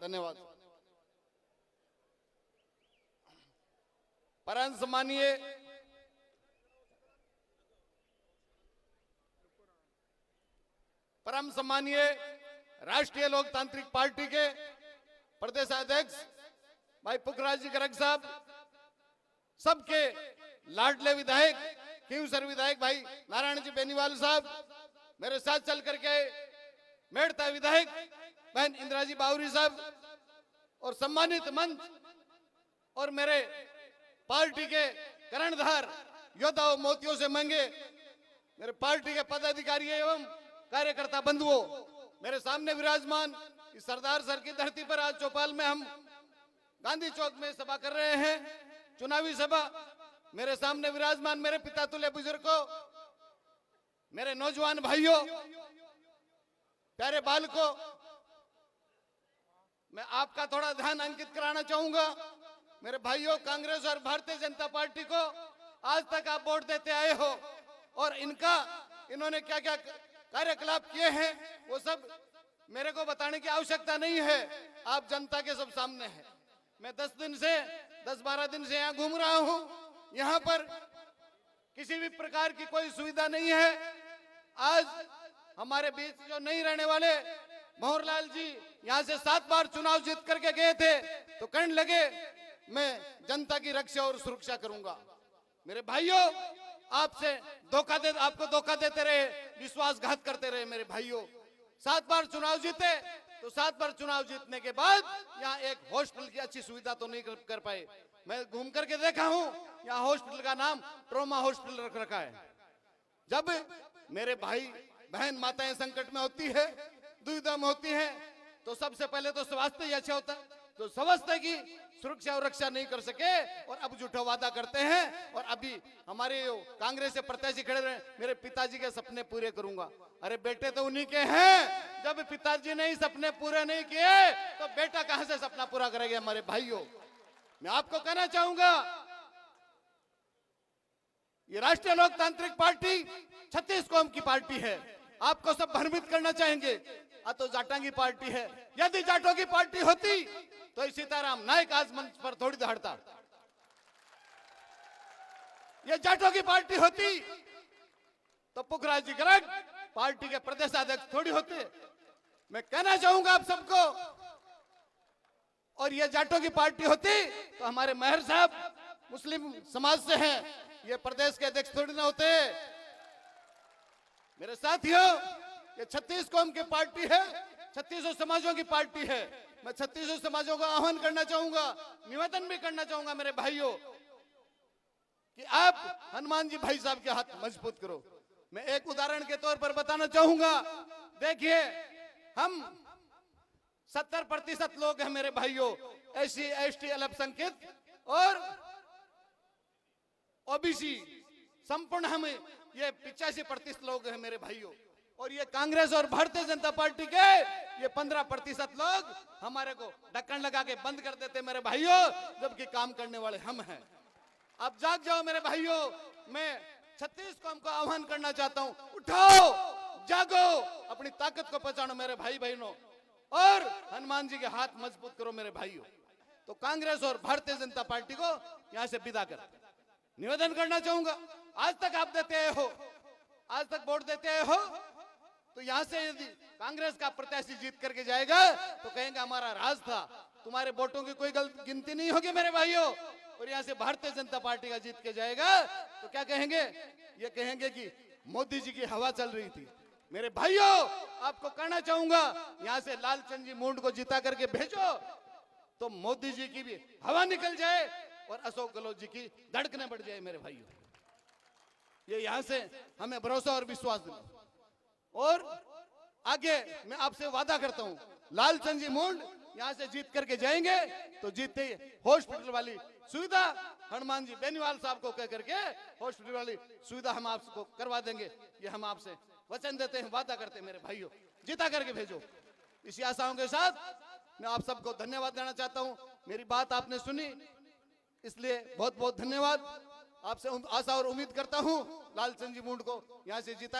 धन्यवाद। परम सम्मानीय राष्ट्रीय लोकतांत्रिक पार्टी के प्रदेश अध्यक्ष भाई पुखराज जी गर्ग साहब, सबके लाडले विधायक खींवसर विधायक भाई नारायण जी बेनीवाल साहब, मेरे साथ चल करके मेड़ता विधायक बहन इंदिरा जी बावरी साहब, और सम्मानित मंच और मेरे पार्टी के कर्णधार योद्धाओं मोतियों से मंगे मेरे पार्टी के पदाधिकारी एवं कार्यकर्ता बंधुओं, मेरे सामने विराजमान इस सरदार सर की धरती पर आज चौपाल में हम गांधी चौक में सभा कर रहे हैं, चुनावी सभा। मेरे सामने विराजमान मेरे पिता तुल्य बुजुर्गों, मेरे नौजवान भाइयों, प्यारे बालकों, मैं आपका थोड़ा ध्यान अंकित कराना चाहूंगा। मेरे भाइयों, कांग्रेस और भारतीय जनता पार्टी को आज तक आप वोट देते आए हो और इन्होंने क्या क्या कार्यकलाप किए हैं वो सब मेरे को बताने की आवश्यकता नहीं है, आप जनता के सब सामने है। मैं 10-12 दिन से यहाँ घूम रहा हूँ, यहाँ पर किसी भी प्रकार की कोई सुविधा नहीं है। आज हमारे बीच जो नहीं रहने वाले भंवरलाल जी यहाँ से 7 बार चुनाव जीत करके गए थे, तो कहने लगे मैं जनता की रक्षा और सुरक्षा करूंगा। मेरे भाइयों, आपको धोखा देते रहे, विश्वासघात करते रहे। मेरे भाइयों, 7 बार चुनाव जीते, तो 7 बार चुनाव जीतने के बाद यहाँ एक हॉस्पिटल की अच्छी सुविधा तो नहीं कर पाए। मैं घूम करके देखा हूँ, यहाँ हॉस्पिटल का नाम ट्रॉमा हॉस्पिटल रख रखा है। जब मेरे भाई बहन माताएं संकट में होती है, दुविधा में होती है, तो सबसे पहले तो स्वास्थ्य ही अच्छा होता है। तो स्वास्थ्य की सुरक्षा और रक्षा नहीं कर सके और अब झूठा वादा करते हैं। और अभी हमारे कांग्रेस से प्रत्याशी खड़े रहे, मेरे पिताजी के सपने पूरे करूंगा। अरे बेटे तो उन्हीं के हैं, जब पिताजी ने सपने पूरे नहीं किए तो बेटा कहां से सपना पूरा करेगा। हमारे भाइयों, मैं आपको कहना चाहूंगा, ये राष्ट्रीय लोकतांत्रिक पार्टी 36 कौम की पार्टी है। आपको सब भ्रमित करना चाहेंगे, तो जाटां की पार्टी है। यदि जाटों की पार्टी होती तो सीताराम नायक आज मंच पर थोड़ी दहाड़ता। ये जाटों की पार्टी होती तो पुखराज जी गर्ग पार्टी के प्रदेश अध्यक्ष थोड़ी होते। मैं कहना चाहूंगा आप सबको, और ये जाटों की पार्टी होती तो हमारे मेहर साहब मुस्लिम समाज से हैं, ये प्रदेश के अध्यक्ष थोड़ी ना होते। मेरे साथियों, ये 36 कौम की पार्टी है, 3600 समाजों की पार्टी है। मैं 3600 समाजों को आह्वान करना चाहूंगा, निवेदन भी करना चाहूंगा मेरे भाइयों, कि आप हनुमान जी भाई साहब के हाथ मजबूत करो। मैं एक उदाहरण के तौर पर बताना चाहूंगा। देखिए, हम 70% लोग हैं मेरे भाइयों, SC ST अल्पसंख्यक और OBC, संपूर्ण हम ये 85% लोग हैं मेरे भाइयों। और ये कांग्रेस और भारतीय जनता पार्टी के ये 15% लोग हमारे को ढक्कन लगा के बंद कर देते मेरे भाइयों, जबकि काम करने वाले हम हैं। अब जाग जाओ मेरे भाइयों, मैं 36 कौम को आह्वान करना चाहता हूं, उठाओ, जागो, अपनी ताकत को पहचानो मेरे भाई बहनों, और हनुमान जी के हाथ मजबूत करो मेरे भाइयों। तो कांग्रेस और भारतीय जनता पार्टी को यहां से विदा कर निवेदन करना चाहूंगा। आज तक आप देते हो, आज तक वोट देते हो, तो यहां से यदि कांग्रेस का प्रत्याशी जीत करके जाएगा तो कहेंगे हमारा राज था। तुम्हारे वोटों की कोई गलत गिनती नहीं होगी मेरे भाइयों। और यहां से भारतीय जनता पार्टी का जीत के जाएगा तो क्या कहेंगे, ये कहेंगे कि मोदी जी की हवा चल रही थी। मेरे भाइयों, आपको कहना चाहूंगा, यहां से लालचंद जी मुंड को जिता करके भेजो तो मोदी जी की भी हवा निकल जाए और अशोक गहलोत जी की धड़कनें बढ़ जाए मेरे भाइयों। ये यहां से हमें भरोसा और विश्वास दिला। और आगे मैं आपसे वादा करता हूं, लालचंद जी मुंड यहां से जीत करके जाएंगे तो जीतते ही हॉस्पिटल वाली सुविधा हनुमान जी बेनीवाल साहब को कह करके हॉस्पिटल वाली सुविधा हम आपको करवा देंगे। ये हम आपसे वचन देते हैं, वादा करते हैं मेरे भाइयों, जीता करके भेजो। इसी आशाओं के साथ मैं आप सबको धन्यवाद देना चाहता हूं। मेरी बात आपने सुनी, इसलिए बहुत बहुत धन्यवाद। आपसे आशा और उम्मीद करता हूं लालचंद जी मुंड को यहां से जीता